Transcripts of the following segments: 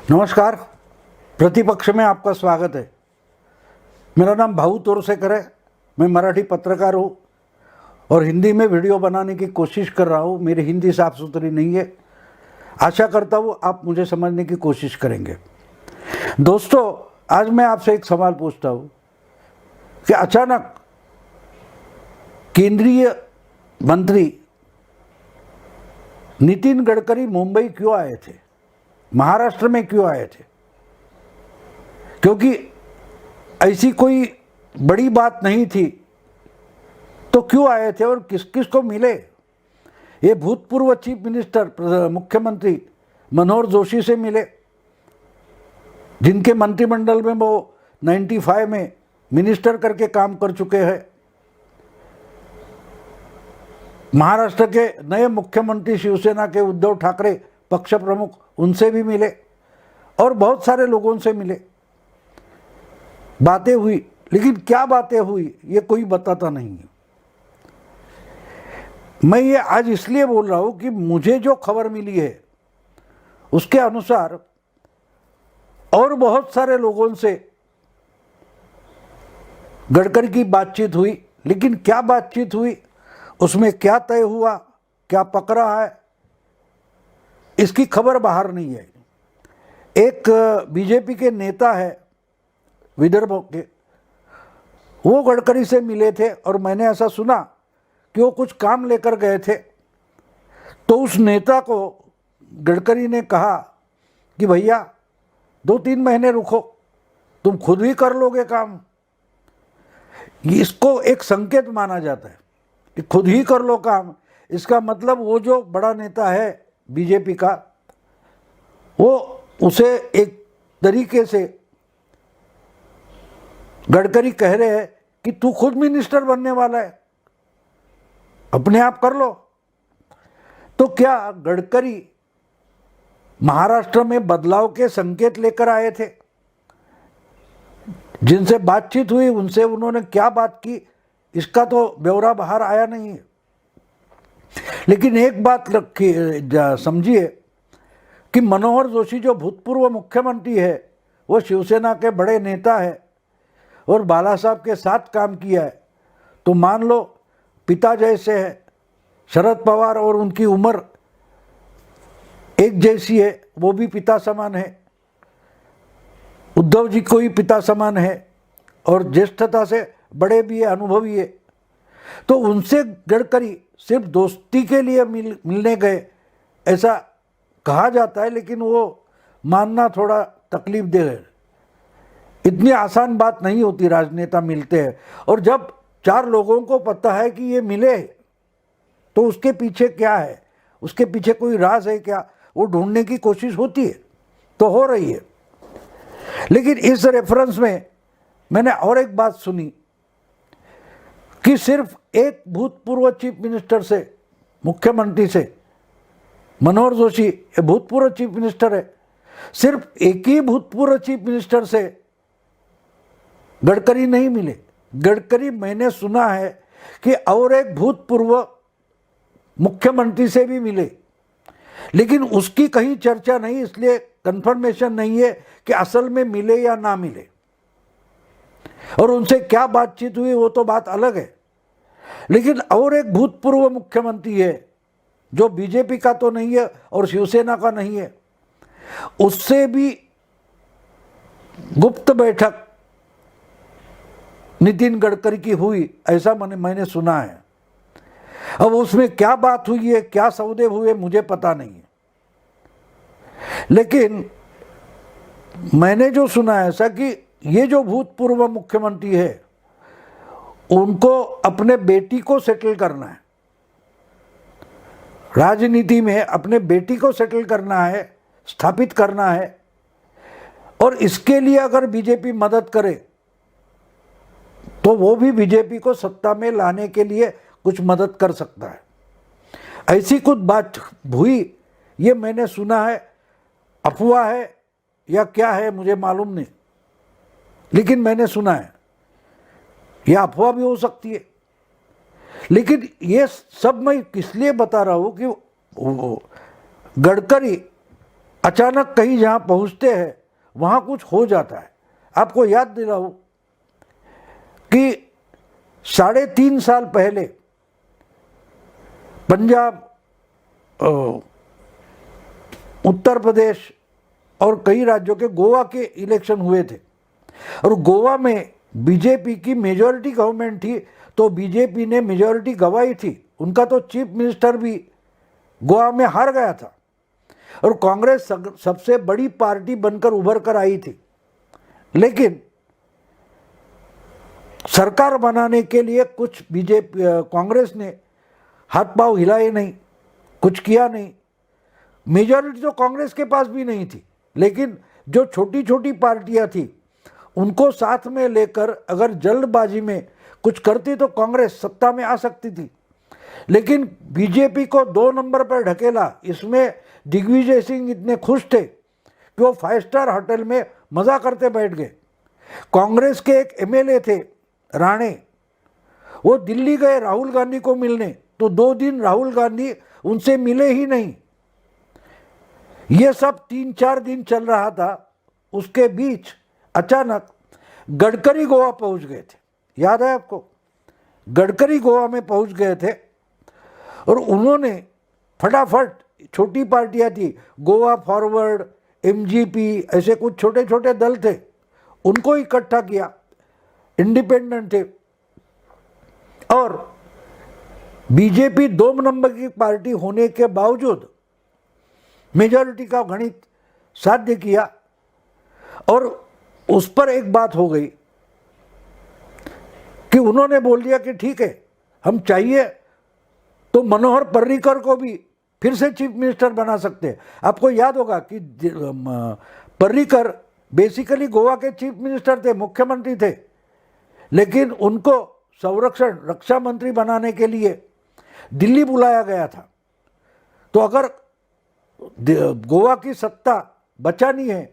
नमस्कार। प्रतिपक्ष में आपका स्वागत है। मेरा नाम भाऊ तोरसेकर है। मैं मराठी पत्रकार हूँ और हिंदी में वीडियो बनाने की कोशिश कर रहा हूँ। मेरी हिंदी साफ सुथरी नहीं है। आशा करता हूँ आप मुझे समझने की कोशिश करेंगे। दोस्तों, आज मैं आपसे एक सवाल पूछता हूँ कि अचानक केंद्रीय मंत्री नितिन गडकरी मुंबई क्यों आए थे, महाराष्ट्र में क्यों आए थे? क्योंकि ऐसी कोई बड़ी बात नहीं थी तो क्यों आए थे और किस किस को मिले? ये भूतपूर्व चीफ मिनिस्टर मुख्यमंत्री मनोहर जोशी से मिले, जिनके मंत्रिमंडल में वो 95 में मिनिस्टर करके काम कर चुके हैं। महाराष्ट्र के नए मुख्यमंत्री शिवसेना के उद्धव ठाकरे पक्ष प्रमुख, उनसे भी मिले और बहुत सारे लोगों से मिले। बातें हुई, लेकिन क्या बातें हुई ये कोई बताता नहीं है। मैं ये आज इसलिए बोल रहा हूं कि मुझे जो खबर मिली है उसके अनुसार और बहुत सारे लोगों से गडकरी की बातचीत हुई, लेकिन क्या बातचीत हुई, उसमें क्या तय हुआ, क्या पकड़ा है, इसकी खबर बाहर नहीं है। एक बीजेपी के नेता है विदर्भ के, वो गडकरी से मिले थे और मैंने ऐसा सुना कि वो कुछ काम लेकर गए थे। तो उस नेता को गडकरी ने कहा कि भैया 2-3 महीने रुको, तुम खुद ही कर लोगे काम। इसको एक संकेत माना जाता है कि खुद ही कर लो काम। इसका मतलब वो जो बड़ा नेता है बीजेपी का, वो उसे एक तरीके से गडकरी कह रहे हैं कि तू खुद मिनिस्टर बनने वाला है, अपने आप कर लो। तो क्या गडकरी महाराष्ट्र में बदलाव के संकेत लेकर आए थे? जिनसे बातचीत हुई उनसे उन्होंने क्या बात की, इसका तो ब्यौरा बाहर आया नहीं है। लेकिन एक बात समझिए कि मनोहर जोशी जो भूतपूर्व मुख्यमंत्री है, वो शिवसेना के बड़े नेता है और बाला साहब के साथ काम किया है। तो मान लो पिता जैसे है, शरद पवार और उनकी उम्र एक जैसी है, वो भी पिता समान है। उद्धव जी को ही पिता समान है और ज्येष्ठता से बड़े भी है, अनुभवी है। तो उनसे गडकरी सिर्फ दोस्ती के लिए मिलने गए ऐसा कहा जाता है, लेकिन वो मानना थोड़ा तकलीफ दे है। इतनी आसान बात नहीं होती, राजनेता मिलते हैं। और जब 4 लोगों को पता है कि ये मिले तो उसके पीछे क्या है, उसके पीछे कोई राज है क्या, वो ढूंढने की कोशिश होती है, तो हो रही है। लेकिन इस रेफरेंस में मैंने और एक बात सुनी कि सिर्फ एक भूतपूर्व चीफ मिनिस्टर से, मुख्यमंत्री से, मनोहर जोशी भूतपूर्व चीफ मिनिस्टर है, सिर्फ एक ही भूतपूर्व चीफ मिनिस्टर से गडकरी नहीं मिले। गडकरी, मैंने सुना है कि और एक भूतपूर्व मुख्यमंत्री से भी मिले, लेकिन उसकी कहीं चर्चा नहीं, इसलिए कंफर्मेशन नहीं है कि असल में मिले या ना मिले। और उनसे क्या बातचीत हुई वो तो बात अलग है। लेकिन और एक भूतपूर्व मुख्यमंत्री है जो बीजेपी का तो नहीं है और शिवसेना का नहीं है, उससे भी गुप्त बैठक नितिन गडकरी की हुई, ऐसा मैंने सुना है। अब उसमें क्या बात हुई है, क्या सौदे हुए, मुझे पता नहीं है। लेकिन मैंने जो सुना है ऐसा कि ये जो भूतपूर्व मुख्यमंत्री है उनको अपने बेटी को सेटल करना है, राजनीति में अपने बेटी को सेटल करना है, स्थापित करना है। और इसके लिए अगर बीजेपी मदद करे तो वो भी बीजेपी को सत्ता में लाने के लिए कुछ मदद कर सकता है। ऐसी कुछ बात हुई, ये मैंने सुना है। अफवाह है या क्या है मुझे मालूम नहीं, लेकिन मैंने सुना है। यह अफवाह भी हो सकती है, लेकिन ये सब मैं किस लिए बता रहा हूँ कि गडकरी अचानक कहीं जहाँ पहुँचते हैं वहाँ कुछ हो जाता है। आपको याद दिलाऊं कि 3.5 साल पहले पंजाब, उत्तर प्रदेश और कई राज्यों के गोवा के इलेक्शन हुए थे और गोवा में बीजेपी की मेजॉरिटी गवर्नमेंट थी, तो बीजेपी ने मेजॉरिटी गंवाई थी। उनका तो चीफ मिनिस्टर भी गोवा में हार गया था और कांग्रेस सबसे बड़ी पार्टी बनकर उभर कर आई थी। लेकिन सरकार बनाने के लिए कुछ कांग्रेस ने हाथ पांव हिलाए नहीं, कुछ किया नहीं। मेजॉरिटी तो कांग्रेस के पास भी नहीं थी, लेकिन जो छोटी छोटी पार्टियां थी उनको साथ में लेकर अगर जल्दबाजी में कुछ करती तो कांग्रेस सत्ता में आ सकती थी। लेकिन बीजेपी को 2 नंबर पर ढकेला। इसमें दिग्विजय सिंह इतने खुश थे कि वो 5 स्टार होटल में मज़ा करते बैठ गए। कांग्रेस के एक एमएलए थे राणे, वो दिल्ली गए राहुल गांधी को मिलने, तो 2 दिन राहुल गांधी उनसे मिले ही नहीं। ये सब 3-4 दिन चल रहा था। उसके बीच अचानक गडकरी गोवा पहुंच गए थे। याद है आपको? गडकरी गोवा में पहुंच गए थे और उन्होंने फटाफट, छोटी पार्टियां थी, गोवा फॉरवर्ड, एमजीपी, ऐसे कुछ छोटे छोटे दल थे, उनको इकट्ठा किया। इंडिपेंडेंट थे और बीजेपी 2 नंबर की पार्टी होने के बावजूद मेजॉरिटी का गणित साध्य किया और उस पर एक बात हो गई कि उन्होंने बोल दिया कि ठीक है, हम चाहिए तो मनोहर पर्रिकर को भी फिर से चीफ मिनिस्टर बना सकते हैं। आपको याद होगा कि पर्रिकर बेसिकली गोवा के चीफ मिनिस्टर थे, मुख्यमंत्री थे, लेकिन उनको संरक्षण रक्षा मंत्री बनाने के लिए दिल्ली बुलाया गया था। तो अगर गोवा की सत्ता बचानी है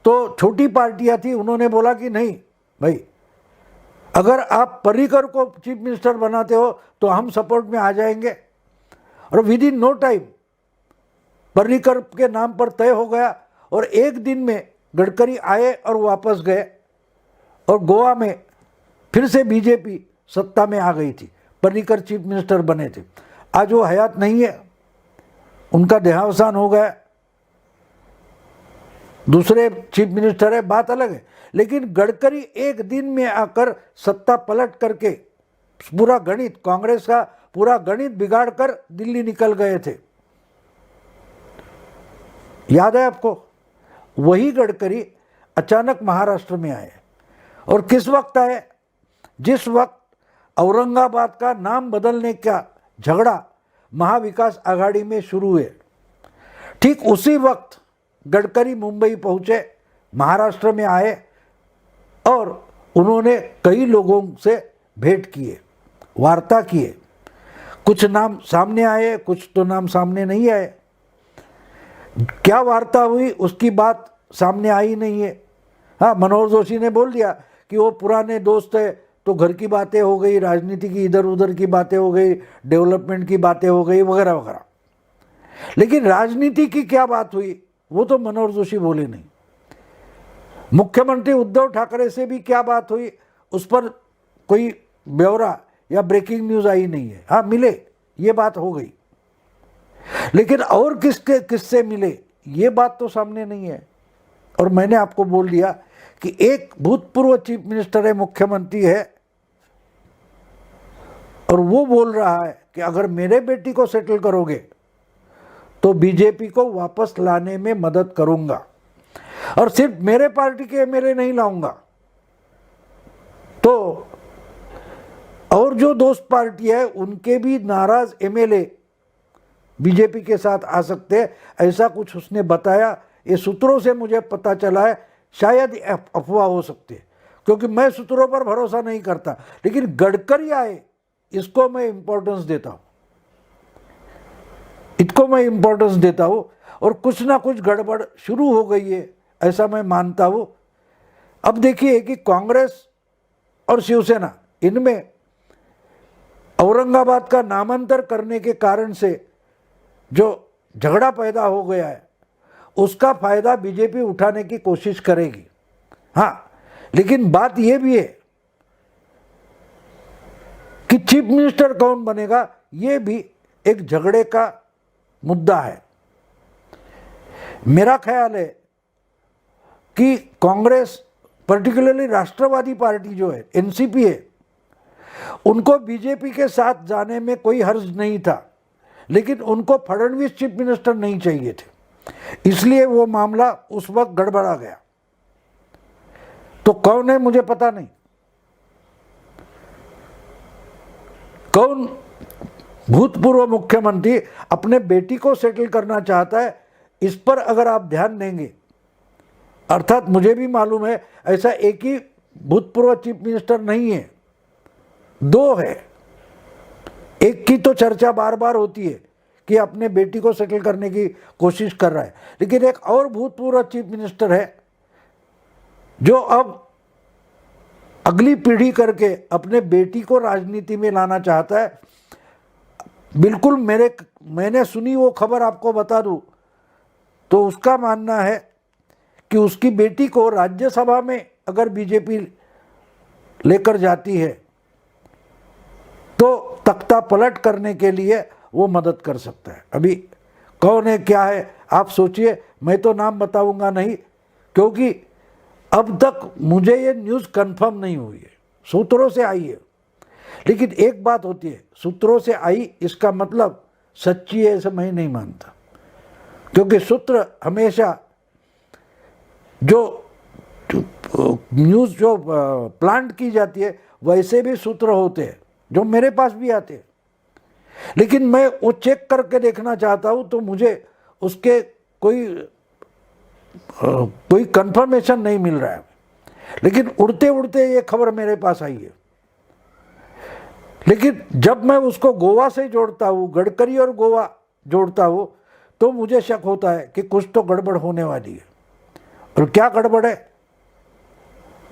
तो छोटी पार्टियां थी, उन्होंने बोला कि नहीं भाई, अगर आप पर्रिकर को चीफ मिनिस्टर बनाते हो तो हम सपोर्ट में आ जाएंगे। और within no time Parrikar के नाम पर तय हो गया और एक दिन में गडकरी आए और वापस गए और गोवा में फिर से बीजेपी सत्ता में आ गई थी। पर्रिकर चीफ मिनिस्टर बने थे। आज वो हयात नहीं है, उनका देहावसान हो गया, दूसरे चीफ मिनिस्टर है, बात अलग है। लेकिन गडकरी एक दिन में आकर सत्ता पलट करके पूरा गणित, कांग्रेस का पूरा गणित बिगाड़ कर दिल्ली निकल गए थे। याद है आपको? वही गडकरी अचानक महाराष्ट्र में आए और किस वक्त आए? जिस वक्त औरंगाबाद का नाम बदलने का झगड़ा महाविकास आघाड़ी में शुरू हुए, ठीक उसी वक्त गडकरी मुंबई पहुंचे, महाराष्ट्र में आए और उन्होंने कई लोगों से भेंट किए, वार्ता किए। कुछ नाम सामने आए, कुछ तो नाम सामने नहीं आए। क्या वार्ता हुई उसकी बात सामने आई नहीं है। हाँ, मनोहर जोशी ने बोल दिया कि वो पुराने दोस्त है, तो घर की बातें हो गई, राजनीति की इधर उधर की बातें हो गई, डेवलपमेंट की बातें हो गई, वगैरह वगैरह। लेकिन राजनीति की क्या बात हुई वो तो मनोहर जोशी बोले नहीं। मुख्यमंत्री उद्धव ठाकरे से भी क्या बात हुई उस पर कोई ब्यौरा या ब्रेकिंग न्यूज आई नहीं है। हाँ, मिले, ये बात हो गई, लेकिन और किससे मिले ये बात तो सामने नहीं है। और मैंने आपको बोल दिया कि एक भूतपूर्व चीफ मिनिस्टर है, मुख्यमंत्री है, और वो बोल रहा है कि अगर मेरे बेटी को सेटल करोगे तो बीजेपी को वापस लाने में मदद करूंगा, और सिर्फ मेरे पार्टी के एमएलए नहीं लाऊंगा, तो और जो दोस्त पार्टी है उनके भी नाराज एमएलए बीजेपी के साथ आ सकते हैं, ऐसा कुछ उसने बताया। ये सूत्रों से मुझे पता चला है, शायद अफवाह हो सकती है, क्योंकि मैं सूत्रों पर भरोसा नहीं करता। लेकिन गडकरी आए, इसको मैं इंपॉर्टेंस देता हूं, इसको मैं इंपॉर्टेंस देता हूं। और कुछ ना कुछ गड़बड़ शुरू हो गई है, ऐसा मैं मानता हूं। अब देखिए कि कांग्रेस और शिवसेना, इनमें औरंगाबाद का नामांतर करने के कारण से जो झगड़ा पैदा हो गया है, उसका फायदा बीजेपी उठाने की कोशिश करेगी। हाँ, लेकिन बात यह भी है कि चीफ मिनिस्टर कौन बनेगा, यह भी एक झगड़े का मुद्दा है। मेरा ख्याल है कि कांग्रेस, पर्टिकुलरली राष्ट्रवादी पार्टी जो है, एनसीपी है, उनको बीजेपी के साथ जाने में कोई हर्ज नहीं था, लेकिन उनको फडणवीस चीफ मिनिस्टर नहीं चाहिए थे, इसलिए वो मामला उस वक्त गड़बड़ा गया। तो कौन है मुझे पता नहीं, कौन भूतपूर्व मुख्यमंत्री अपने बेटी को सेटल करना चाहता है, इस पर अगर आप ध्यान देंगे, अर्थात मुझे भी मालूम है ऐसा एक ही भूतपूर्व चीफ मिनिस्टर नहीं है, दो है। एक की तो चर्चा बार बार होती है कि अपने बेटी को सेटल करने की कोशिश कर रहा है, लेकिन एक और भूतपूर्व चीफ मिनिस्टर है जो अब अगली पीढ़ी करके अपने बेटी को राजनीति में लाना चाहता है। बिल्कुल मैंने सुनी वो खबर आपको बता दूं, तो उसका मानना है कि उसकी बेटी को राज्यसभा में अगर बीजेपी लेकर जाती है तो तख्ता पलट करने के लिए वो मदद कर सकता है। अभी कौन है क्या है आप सोचिए, मैं तो नाम बताऊंगा नहीं, क्योंकि अब तक मुझे ये न्यूज़ कंफर्म नहीं हुई है, सूत्रों से आई है। लेकिन एक बात होती है, सूत्रों से आई इसका मतलब सच्ची है ऐसा मैं नहीं मानता, क्योंकि सूत्र हमेशा जो न्यूज़ जो प्लांट की जाती है वैसे भी सूत्र होते हैं जो मेरे पास भी आते हैं, लेकिन मैं वो चेक करके देखना चाहता हूँ, तो मुझे उसके कोई कंफर्मेशन नहीं मिल रहा है। लेकिन उड़ते उड़ते ये खबर मेरे पास आई है, लेकिन जब मैं उसको गोवा से जोड़ता हूँ, गडकरी और गोवा जोड़ता हूँ, तो मुझे शक होता है कि कुछ तो गड़बड़ होने वाली है। और क्या गड़बड़ है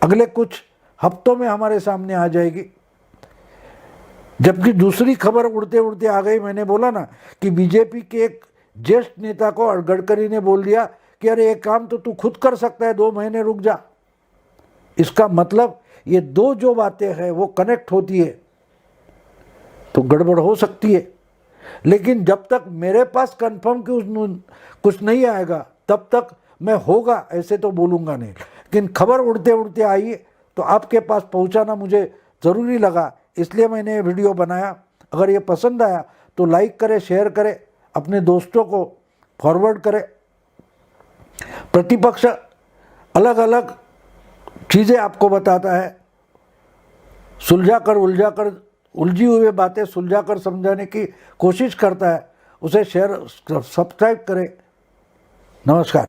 अगले कुछ हफ्तों में हमारे सामने आ जाएगी। जबकि दूसरी खबर उड़ते उड़ते आ गई, मैंने बोला ना कि बीजेपी के एक ज्येष्ठ नेता को और गडकरी ने बोल दिया कि अरे एक काम तो तू खुद कर सकता है, 2 महीने रुक जा। इसका मतलब ये दो जो बातें हैं वो कनेक्ट होती है तो गड़बड़ हो सकती है। लेकिन जब तक मेरे पास कंफर्म कुछ नहीं आएगा तब तक मैं होगा ऐसे तो बोलूँगा नहीं। लेकिन खबर उड़ते उड़ते आई तो आपके पास पहुँचाना मुझे ज़रूरी लगा, इसलिए मैंने ये वीडियो बनाया। अगर ये पसंद आया तो लाइक करें, शेयर करें, अपने दोस्तों को फॉरवर्ड करें। प्रतिपक्ष अलग अलग चीज़ें आपको बताता है, उलझी हुई बातें सुलझाकर समझाने की कोशिश करता है, उसे शेयर सब्सक्राइब करें। नमस्कार।